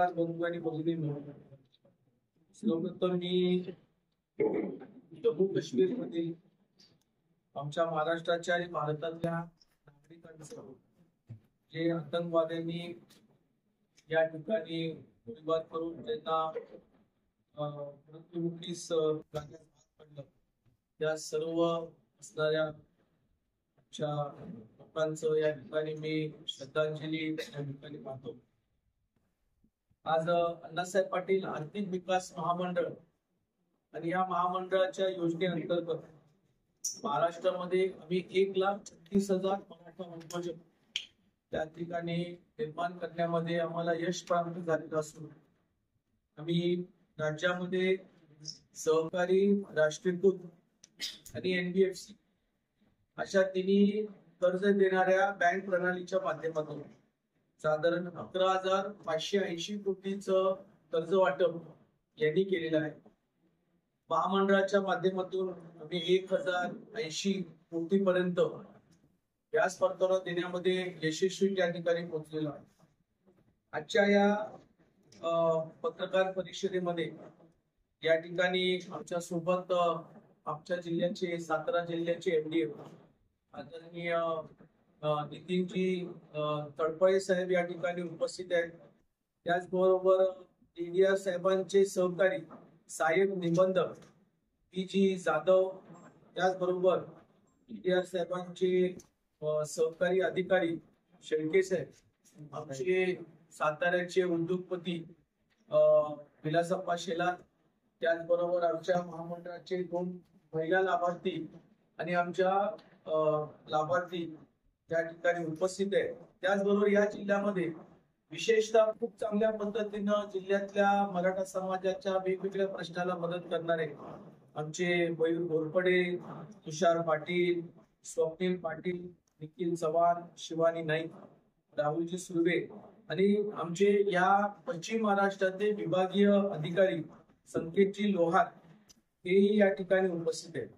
पत्रकार बंधू आणि भगिनींनो, सर्वप्रथम मी जम्मू काश्मीर मधील आमच्या महाराष्ट्राच्या आणि भारतातल्या नागरिकांचं जे आतंकवाद्यांनी या ठिकाणी गोळीबार करून त्यांना मृत्युमुखीस जाण्यास भाग पडलं, त्या सर्व असणाऱ्या आमच्या लोकांचं या ठिकाणी मी श्रद्धांजली या ठिकाणी पाहतो. आज अण्णासाहेब पाटील आर्थिक विकास महामंडळ आणि या महामंडळाच्या योजनेअंतर्गत महाराष्ट्रामध्ये आम्ही 1,36,000 मराठा उद्योजक त्या ठिकाणी निर्माण करण्यामध्ये आम्हाला यश प्राप्त झालेलं असून आम्ही राज्यामध्ये सहकारी, राष्ट्रीयकृत आणि NBFC अशा तिन्ही कर्ज देणाऱ्या बँक प्रणालीच्या माध्यमातून साधारण 11,580 कोटीचं कर्ज वाटप यांनी केलेलं आहे. महामंडळाच्या माध्यमातून आम्ही 1,080 कोटीपर्यंत व्याज परतावा देण्यामध्ये यशस्वी त्या ठिकाणी पोहोचलेलो आहे. आजच्या या पत्रकार परिषदेमध्ये या ठिकाणी आमच्या सोबत आमच्या जिल्ह्याचे, सातारा जिल्ह्याचे MD आदरणीय नितीनजी तळपळे साहेब या ठिकाणी उपस्थित आहेत. त्याचबरोबर DDR साहेबांचे सहकारी साहेब निबंधक PG जाधव, त्याचबरोबर DDR साहेबांचे सहकारी अधिकारी शेळके साहेब, आमचे साताऱ्याचे उद्योगपती विलासप्पा शेलार, त्याचबरोबर आमच्या महामंडळाचे 2 महिला लाभार्थी आणि आमच्या लाभार्थी त्या ठिकाणी उपस्थित आहे. त्याचबरोबर या जिल्ह्यामध्ये विशेषतः खूप चांगल्या पद्धतीनं जिल्ह्यातल्या मराठा समाजाच्या वेगवेगळ्या प्रश्नाला मदत करणारे आमचे मयूर घोरपडे, तुषार पाटील, स्वप्नील पाटील, निखिल चव्हाण, शिवानी नाईक, राहुलजी सुर्वे आणि आमचे या पश्चिम महाराष्ट्राचे विभागीय अधिकारी संकेतजी लोहार हेही या ठिकाणी उपस्थित आहेत.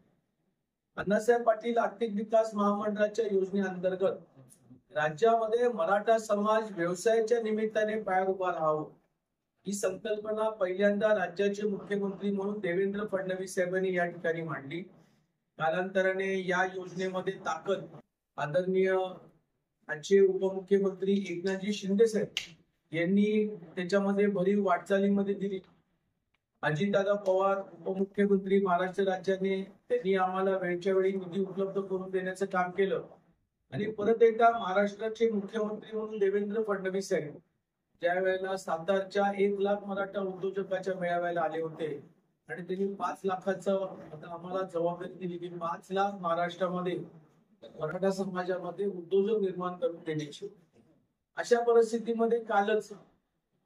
अण्णासाहेब पाटील आर्थिक विकास महामंडळाच्या योजनेअंतर्गत राज्यामध्ये मराठा समाज व्यवसायाच्या निमित्ताने पायावर उभा राहावं ही संकल्पना पहिल्यांदा राज्याचे मुख्यमंत्री म्हणून देवेंद्र फडणवीस साहेबांनी या ठिकाणी मांडली. कालांतराने या योजनेमध्ये ताकद आदरणीय आजचे उपमुख्यमंत्री एकनाथजी शिंदे साहेब यांनी त्याच्यामध्ये भरीव वाटचालीमध्ये दिली. अजितदादा पवार उपमुख्यमंत्री महाराष्ट्र राज्याने त्यांनी आम्हाला वेळच्या वेळी निधी उपलब्ध करून देण्याचं काम केलं आणि परत एकदा महाराष्ट्राचे मुख्यमंत्री म्हणून देवेंद्र फडणवीस साहेब ज्या वेळेला सातारच्या 1 लाख मराठा उद्योजकाच्या मेळाव्याला आले होते आणि त्यांनी 5 लाखाचं आता आम्हाला जबाबदारी दिली की 5 लाख महाराष्ट्रामध्ये मराठा समाजामध्ये उद्योजक निर्माण करून देण्याची. अशा परिस्थितीमध्ये कालच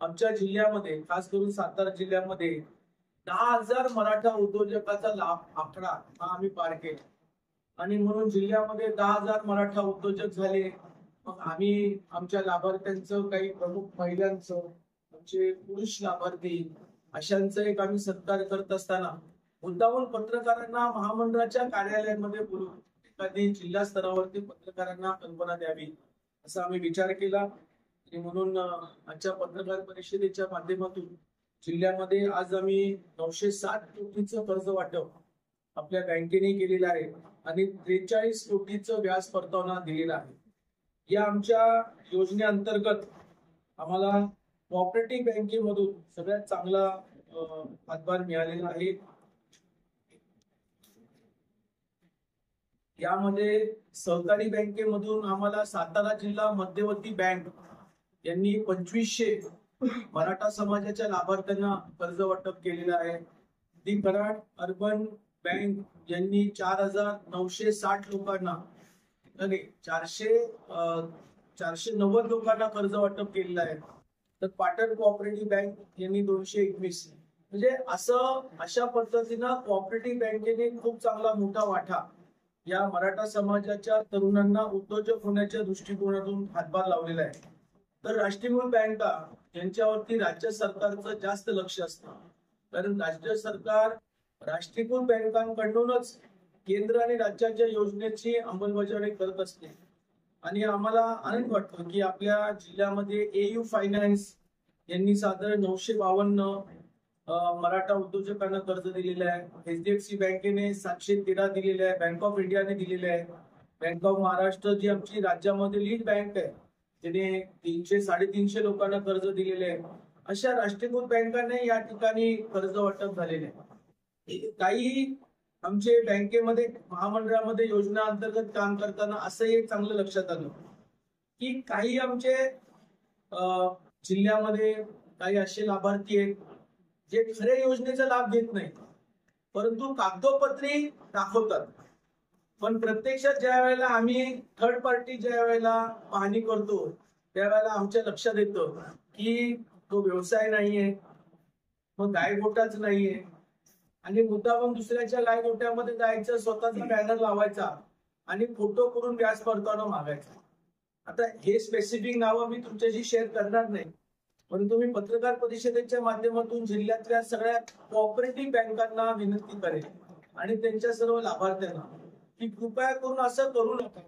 आमच्या जिल्ह्यामध्ये, खास करून सातारा जिल्ह्यामध्ये 10,000 मराठा उद्योजकाचा लाभ आकडा हा आम्ही पार केला आणि म्हणून जिल्ह्यामध्ये 10,000 मराठा उद्योजक झाले. मग आम्ही आमच्या लाभार्थ्यांचं, काही प्रमुख महिलांचं, आमचे पुरुष लाभार्थी अशांचं एक आम्ही सत्कार करत असताना मुद्दामून पत्रकारांना महामंडळाच्या कार्यालयामध्ये बोलून एखादी जिल्हा स्तरावरती पत्रकारांना कल्पना द्यावी असा आम्ही विचार केला आणि म्हणून आजच्या पत्रकार परिषदेच्या माध्यमातून जिल्ह्यामध्ये आज आम्ही 960 कोटीचं कर्ज वाटप आपल्या बँकेने केलेलं आहे आणि 43 कोटीचं व्याज परतावा दिलेला आहे. या आमच्या योजनेअंतर्गत आम्हाला कोऑपरेटिव्ह बँकेमधून सगळ्यात चांगला हातभार मिळालेला आहे. यामध्ये सहकारी बँकेमधून आम्हाला सातारा जिल्हा मध्यवर्ती बँक यांनी 2500 मराठा समाजाच्या लाभार्थ्यांना कर्ज वाटप केलेलं आहे. दी कराड अर्बन बँक यांनी 4,960 लोकांना, 490 लोकांना कर्ज वाटप केलेलं आहे. तर पाटण कोऑपरेटिव्ह बँक यांनी 221. म्हणजे अशा पद्धतीनं कोऑपरेटिव्ह बँकेने खूप चांगला मोठा वाटा या मराठा समाजाच्या तरुणांना उद्योजक होण्याच्या दृष्टिकोनातून हातभार लावलेला आहे. तर राष्ट्रीयकृत बँका यांच्यावरती राज्य सरकारचं जास्त लक्ष असतं, कारण राज्य सरकार राष्ट्रीयकृत बँकांकडूनच केंद्र आणि राज्याच्या योजनेची अंमलबजावणी करत असते आणि आम्हाला आनंद वाटतो की आपल्या जिल्ह्यामध्ये AU फायनान्स यांनी साधारण 952 मराठा उद्योजकांना कर्ज दिलेलं आहे। HDFC बँकेने 713 दिलेले आहे, बँक ऑफ इंडियाने दिलेले आहे, बँक ऑफ महाराष्ट्र जी आमची राज्यामध्ये लीड बँक आहे तिने 300-350 लोकांना कर्ज दिलेले आहे। अशा राष्ट्रीयकृत बँकांनी या ठिकाणी कर्ज वाटप झालेले आहे। काही आमचे बँकेमध्ये महामंडळामध्ये योजना अंतर्गत काम करताना असं एक चांगलं लक्षात आलं की काही आमचे जिल्ह्यामध्ये काही असे लाभार्थी आहेत जे खऱ्या योजनेचा लाभ घेत नाहीत, परंतु कागदोपत्री दाखवतात, पण प्रत्यक्षात ज्या वेळेला आम्ही थर्ड पार्टी ज्या वेळेला पाहणी करतो त्यावेळेला आमच्या लक्षात येतं की तो व्यवसाय नाहीये, मग गायगोटाच नाहीये आणि मुद्दामून दुसऱ्याच्या गायगोट्यामध्ये जायचं, स्वतःचा बॅनर लावायचा आणि फोटो करून व्याज परतावा मागायचा। आता हे स्पेसिफिक नावं मी तुमच्याशी शेअर करणार नाही, परंतु मी पत्रकार परिषदेच्या माध्यमातून जिल्ह्यातल्या सगळ्या कोऑपरेटिव्ह बँकांना विनंती करेन आणि त्यांच्या सर्व लाभार्थ्यांना की कृपया करून असं करू नका,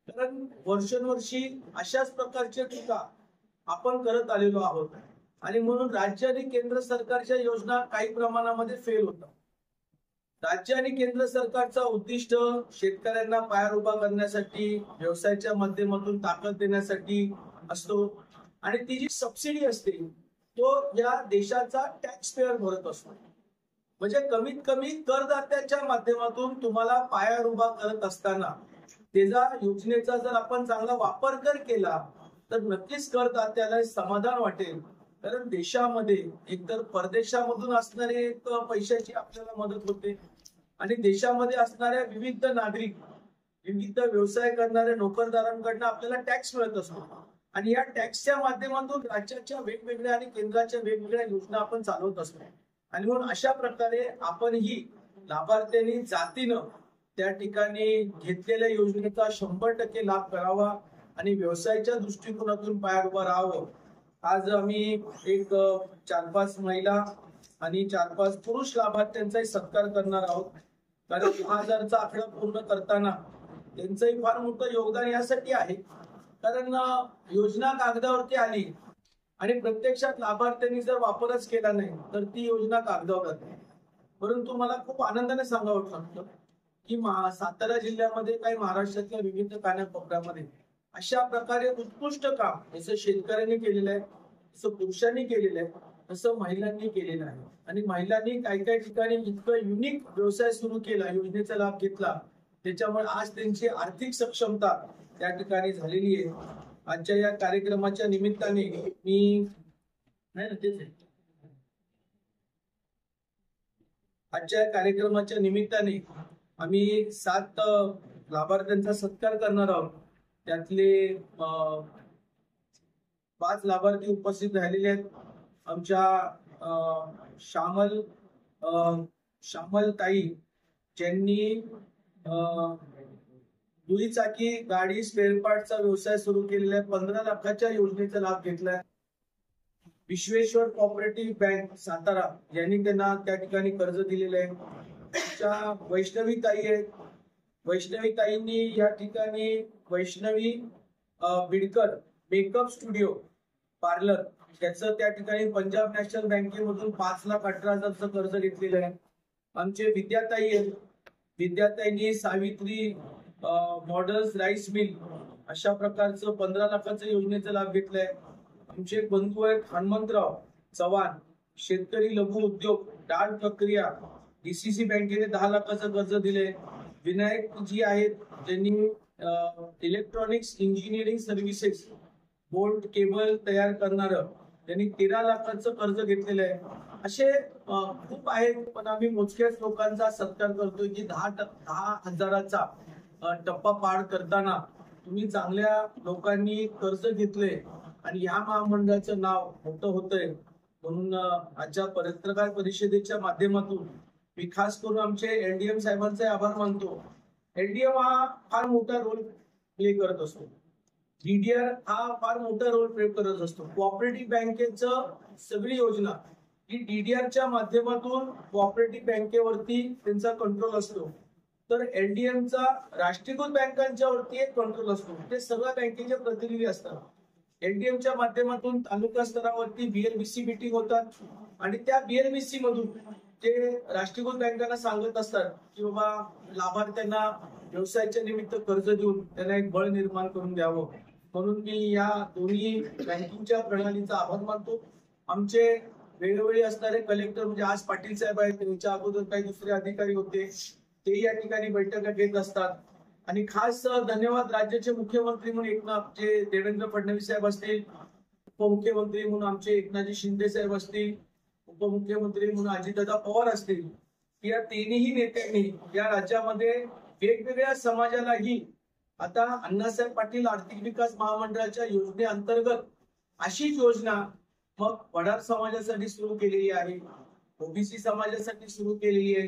कारण वर्षानुवर्षी अशाच प्रकारच्या चुका आपण करत आलेलो आहोत आणि म्हणून राज्य आणि केंद्र सरकारच्या योजना काही प्रमाणामध्ये फेल होतात। राज्य आणि केंद्र सरकारचा उद्दिष्ट शेतकऱ्यांना पायावर उभा करण्यासाठी, व्यवसायाच्या माध्यमातून ताकद देण्यासाठी असतो आणि ती जी सबसिडी असते तो या देशाचा टॅक्स पेअर भरत असतो। म्हणजे कमीत कमी करदात्याच्या माध्यमातून तुम्हाला पायावर उभा करत असताना त्याचा योजनेचा जर आपण चांगला वापर केला तर नक्कीच करदात्याला समाधान वाटेल, कारण देशामध्ये एकतर परदेशामधून असणारे पैशाची आपल्याला मदत होते आणि देशामध्ये असणाऱ्या विविध नागरिक, विविध व्यवसाय करणाऱ्या नोकरदारांकडून आपल्याला टॅक्स मिळत असतो आणि या टॅक्सच्या माध्यमातून राज्याच्या वेगवेगळ्या आणि केंद्राच्या वेगवेगळ्या योजना आपण चालवत असतो आणि म्हणून अशा प्रकारे आपण ही लाभार्थ्यांनी जातीनं त्या ठिकाणी घेतलेल्या योजनेचा 100% लाभ करावा आणि व्यवसायाच्या दृष्टिकोनातून पायावर उभं राहावं। आज आम्ही एक 4-5 महिला आणि 4-5 पुरुष लाभार्थ्यांचाही सत्कार करणार आहोत, कारण 10,000चा आकडा पूर्ण करताना त्यांचंही फार मोठं योगदान यासाठी आहे, कारण योजना कागदावरती आली आणि प्रत्यक्षात लाभार्थ्यांनी जर वापरच केला नाही तर ती योजना कागदावर राहते। परंतु मला खूप आनंदाने सांगावं वाटतं की सातारा जिल्ह्यामध्ये काही महाराष्ट्रातल्या विविध कानाकोपऱ्यामध्ये अशा प्रकारे उत्कृष्ट काम जसं शेतकऱ्यांनी केलेलं आहे, जसं पुरुषांनी केलेलं आहे, तसं महिलांनी केलेलं आहे आणि महिलांनी काही काही ठिकाणी इतकं युनिक व्यवसाय सुरू केला, योजनेचा लाभ घेतला, त्याच्यामुळे आज त्यांची आर्थिक सक्षमता त्या ठिकाणी झालेली आहे। आजच्या या कार्यक्रमाच्या निमित्ताने आम्ही 7 लाभार्थ्यांचा सत्कार करणार आहोत। त्यातले 5 लाभार्थी उपस्थित राहिलेले आहेत। आमच्या श्यामल ताई ज्यांनी दुचाकी गाडी स्पेअर पार्टचा व्यवसाय सुरू केलेला आहे, 15 लाखाच्या योजनेचा लाभ घेतलाय। विश्वेश्वर कोऑपरेटिव्ह बँक सातारा यांनी त्यांना त्या ठिकाणी कर्ज दिलेलं आहे। आमच्या वैष्णवी ताई आहेत, वैष्णवी ताईंनी या ठिकाणी Vaishnavi Bidkar makeup studio parlour त्याचं त्या ठिकाणी पंजाब नॅशनल बँकेमधून 5,18,000चं कर्ज घेतलेलं आहे। आमचे विद्याताई आहेत, विद्याताईंनी सावित्री मॉडेल्स राईस मिल अशा प्रकारचं 15 लाखाचं योजनेचा लाभ घेतलाय। आमचे बंधू आहेत हनुमंतराव चव्हाण, शेतकरी लघु उद्योग डाळ प्रक्रिया, DCC बँकेने 10 लाखाचं कर्ज दिले। विनायक जी आहेत ज्यांनी electronics engineering services bolt cable तयार करणार, त्यांनी 13 लाखाचं कर्ज घेतलेलं आहे। असे खूप आहेत, पण आम्ही मोजक्याच लोकांचा सत्कार करतोय की 10,000चा टप्पा पार करताना तुम्ही चांगल्या लोकांनी कर्ज घेतले आणि या महामंडळाचं नाव मोठं होतंय। म्हणून आजच्या पत्रकार परिषदेच्या माध्यमातून मी खास करून आमचे LDM साहेबांचे आभार मानतो। LDM हा फार मोठा रोल प्ले करत असतो, DDR हा फार मोठा रोल प्ले करत असतो। कोऑपरेटिव्ह बँकेचं सगळी योजना ही DDRच्या माध्यमातून कोऑपरेटिव्ह बँकेवरती त्यांचा कंट्रोल असतो, तर LDMचा राष्ट्रीयकृत बँकांच्या वरती एक कंट्रोल असतो, ते सगळ्या बँकेचे प्रतिनिधी असतात। एनडीएमच्या माध्यमातून तालुका स्तरावरती बीएलबीसी मीटिंग होतात आणि त्या बीएलबीसी मधून ते राष्ट्रीयकृत बँकांना सांगत असतात की बाबा लाभार्थ्यांना व्यवसायाच्या निमित्त कर्ज देऊन त्यांना एक बळ निर्माण करून द्यावं. म्हणून मी या दोन्ही बँकिंगच्या प्रणालीचा आभार मानतो. आमचे वेळोवेळी असणारे कलेक्टर म्हणजे आज पाटील साहेब आहेत, त्यांच्या अगोदर काही दुसरे अधिकारी होते, ते या ठिकाणी बैठका घेत असतात. आणि खास धन्यवाद राज्याचे मुख्यमंत्री म्हणून एकनाथ देवेंद्र फडणवीस साहेब असतील, उपमुख्यमंत्री म्हणून आमचे एकनाथजी शिंदे साहेब असतील, उपमुख्यमंत्री म्हणून अजितदादा पवार असतील, या तिन्ही नेत्यांनी या राज्यामध्ये वेगवेगळ्या समाजालाही आता अण्णासाहेब पाटील आर्थिक विकास महामंडळाच्या योजनेअंतर्गत अशीच योजना मग वडार समाजासाठी सुरू केलेली आहे, ओबीसी समाजासाठी सुरू केलेली आहे,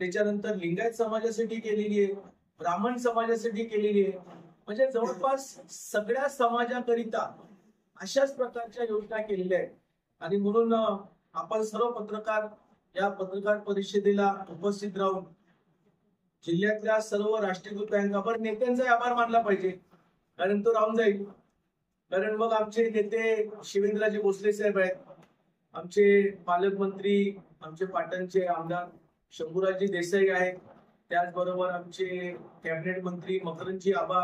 त्याच्यानंतर लिंगायत समाजासाठी केलेली आहे, ब्राह्मण समाजासाठी केलेली आहे. म्हणजे जवळपास सगळ्या समाजाकरिता अशाच प्रकारच्या योजना केलेल्या आहेत. आणि म्हणून आपण सर्व पत्रकार या पत्रकार परिषदेला उपस्थित राहून जिल्ह्यातल्या सर्व राष्ट्रीयकृत बँकांवर नेत्यांचा आभार मानला पाहिजे, कारण तो राहून जाईल. कारण मग आमचे नेते शिवेंद्रजी भोसले साहेब आहेत, आमचे पालकमंत्री, आमचे पाटणचे आमदार शंभूराजी देसाई आहेत, त्याचबरोबर आमचे कॅबिनेट मंत्री मकरंदजी आबा,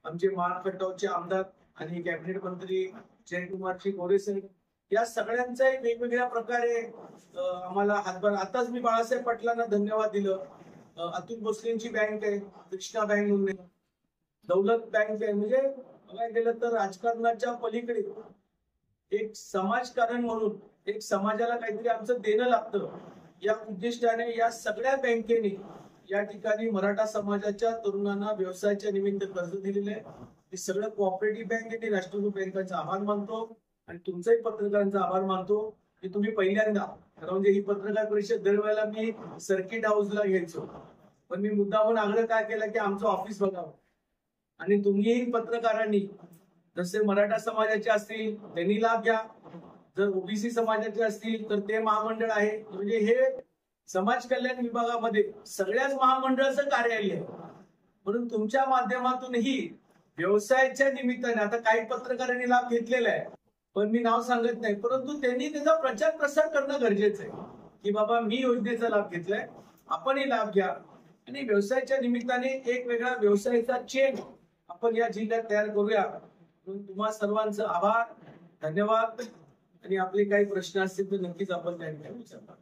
आमचे महाखटावचे आमदार आणि कॅबिनेट मंत्री जयकुमारजी गोरे साहेब, या सगळ्यांचा वेगवेगळ्या प्रकारे आम्हाला हातभार. आताच मी बाळासाहेब पाटलांना धन्यवाद दिलं. अतुल भोसलेंची बँक आहे, कृष्णा बँक म्हणून, दौलत बँक आहे. म्हणजे बघायला गेलं तर राजकारणाच्या पलीकडे एक समाजकारण म्हणून एक समाजाला काहीतरी आमचं देणं लागतं या उद्दिष्टाने या सगळ्या बँकेने या ठिकाणी मराठा समाजाच्या तरुणांना व्यवसायाच्या निमित्त कर्ज दिलेलं आहे. हे सगळं कोऑपरेटिव्ह बँक आणि राष्ट्रीयकृत बँकांचा आभार मानतो आणि तुमचाही पत्रकारांचा आभार मानतो की तुम्ही पहिल्यांदा, म्हणजे ही पत्रकार परिषद दरवेळेला मी सर्किट हाऊसला घ्यायचो, पण मी मुद्दामून आग्रह काय केला की आमचं ऑफिस बघावं. आणि तुम्हीही पत्रकारांनी जसे मराठा समाजाचे असतील त्यांनी लाभ घ्या, जर ओबीसी समाजाचे असतील तर ते महामंडळ आहे. म्हणजे हे समाज कल्याण विभागामध्ये सगळ्याच महामंडळाचं कार्यालय आहे. म्हणून तुमच्या माध्यमातूनही व्यवसायाच्या निमित्ताने आता काही पत्रकारांनी लाभ घेतलेला आहे, पण मी नाव सांगत नाही, परंतु त्यांनी त्याचा प्रचार प्रसार करणं गरजेचं आहे की बाबा मी योजनेचा लाभ घेतलाय, आपणही लाभ घ्या. आणि व्यवसायाच्या निमित्ताने एक वेगळा व्यवसायाचा चेन आपण या जिल्ह्यात तयार करूया. म्हणून तुम्हा सर्वांचं आभार, धन्यवाद. आणि आपले काही प्रश्न असतील तर नक्कीच आपण त्या ठिकाणी विचारणार.